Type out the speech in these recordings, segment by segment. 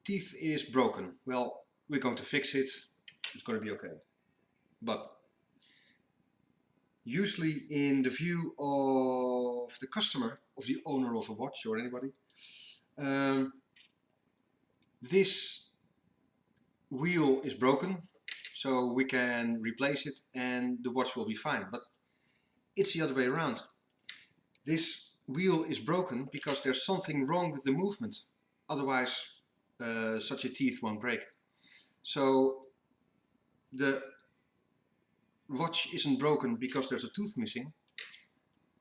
teeth is broken. Well, we're going to fix it. It's going to be okay. But usually in the view of the customer, of the owner of a watch or anybody, this wheel is broken, so we can replace it and the watch will be fine. But it's the other way around. This wheel is broken because there's something wrong with the movement. Otherwise, such a teeth won't break. So the watch isn't broken because there's a tooth missing.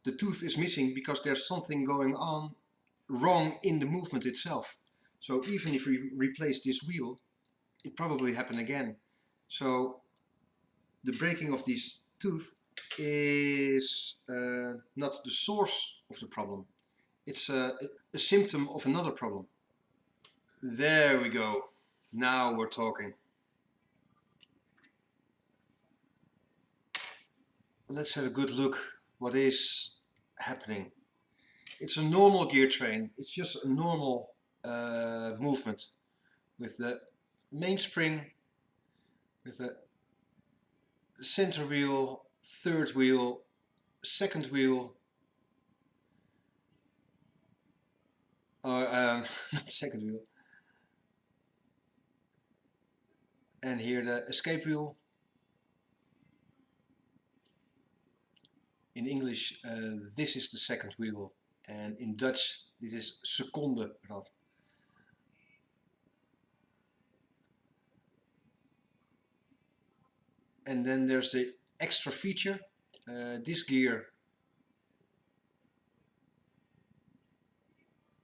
The tooth is missing because there's something going on wrong in the movement itself. So even if we replace this wheel, it probably happen again. So the breaking of this tooth is not the source of the problem. It's a symptom of another problem. There we go. Now we're talking. Let's have a good look what is happening. It's a normal gear train. It's just a normal movement with the mainspring, with the center wheel, third wheel, second wheel, not second wheel, and here the escape wheel. In English this is the second wheel, and in Dutch this is Seconde rad. And then there's the extra feature. This gear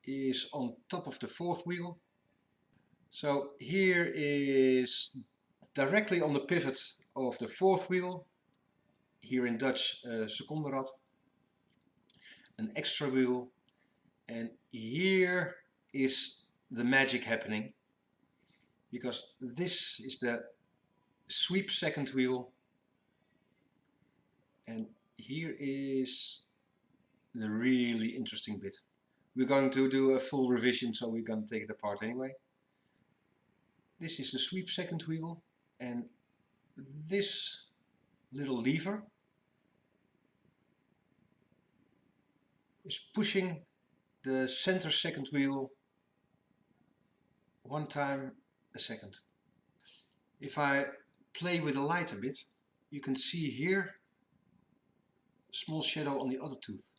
is on top of the fourth wheel. So here is directly on the pivot of the fourth wheel, here in Dutch Seconde rad, an extra wheel, and here is the magic happening, because this is the sweep second wheel, and here is the really interesting bit. We're going to do a full revision, so we're going to take it apart anyway. This is the sweep second wheel, and this little lever is pushing the center second wheel one time a second. If I play with the light a bit, you can see here a small shadow on the other tooth.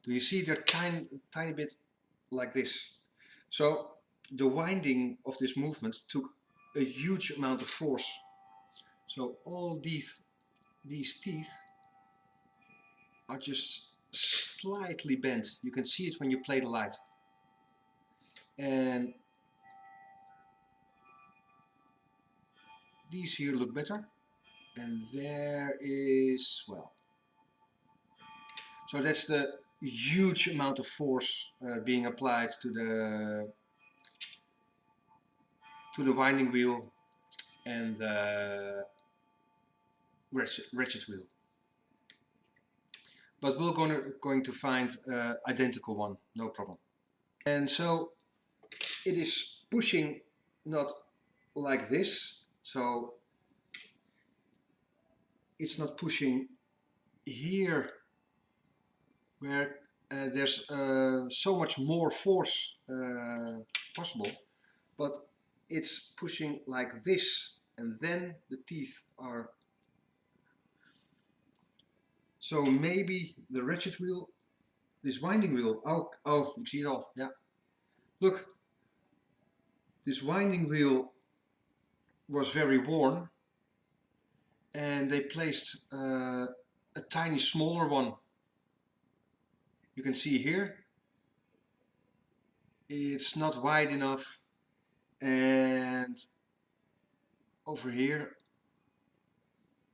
Do you see they're tiny bit like this? So the winding of this movement took a huge amount of force. So all these teeth are just slightly bent. You can see it when you play the light. And these here look better. And there is, well, so that's the huge amount of force being applied to the winding wheel and the ratchet wheel. But we're going to find identical one, no problem. And so it is pushing not like this, so it's not pushing here where there's so much more force possible, but it's pushing like this, and then the teeth are. So maybe the ratchet wheel, this winding wheel, oh, you see it all, yeah. Look, this winding wheel was very worn, and they placed a tiny smaller one. You can see here, it's not wide enough, and over here.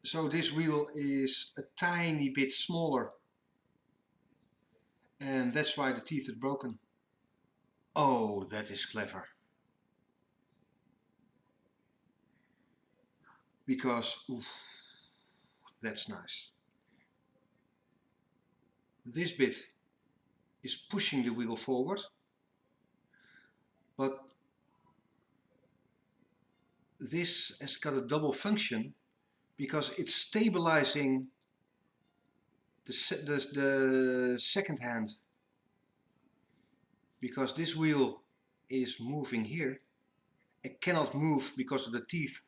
So this wheel is a tiny bit smaller, and that's why the teeth is broken. Oh, that is clever. Because, oof, that's nice. This bit is pushing the wheel forward, but this has got a double function because it's stabilizing the second hand, because this wheel is moving here. It cannot move because of the teeth,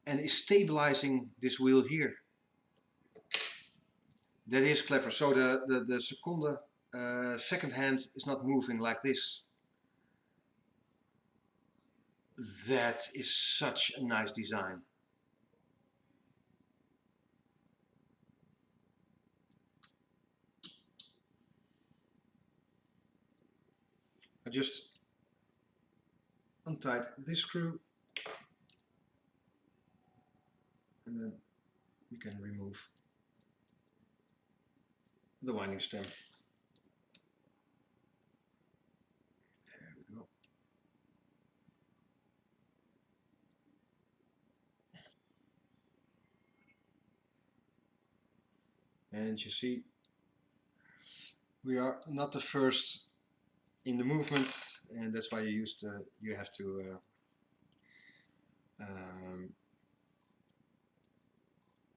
and is stabilizing this wheel here. That is clever. So the Seconde second hand is not moving like this. That is such a nice design. I just untied this screw, and then you can remove the winding stem. There we go. And you see, we are not the first in the movement, and that's why you have to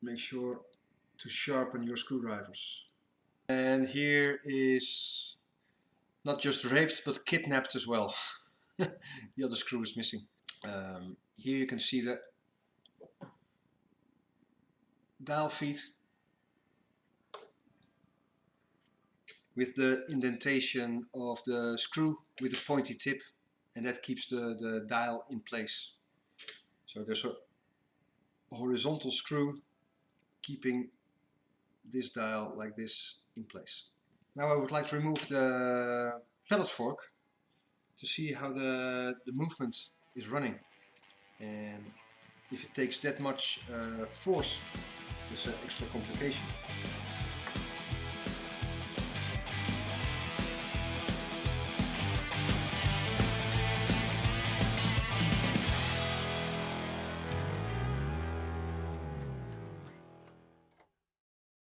make sure to sharpen your screwdrivers. And here is not just raped but kidnapped as well. The other screw is missing. Here you can see the dial feet with the indentation of the screw with the pointy tip, and that keeps the dial in place. So there's a horizontal screw keeping this dial like this in place. Now I would like to remove the pallet fork to see how the movement is running, and if it takes that much force, there's an extra complication.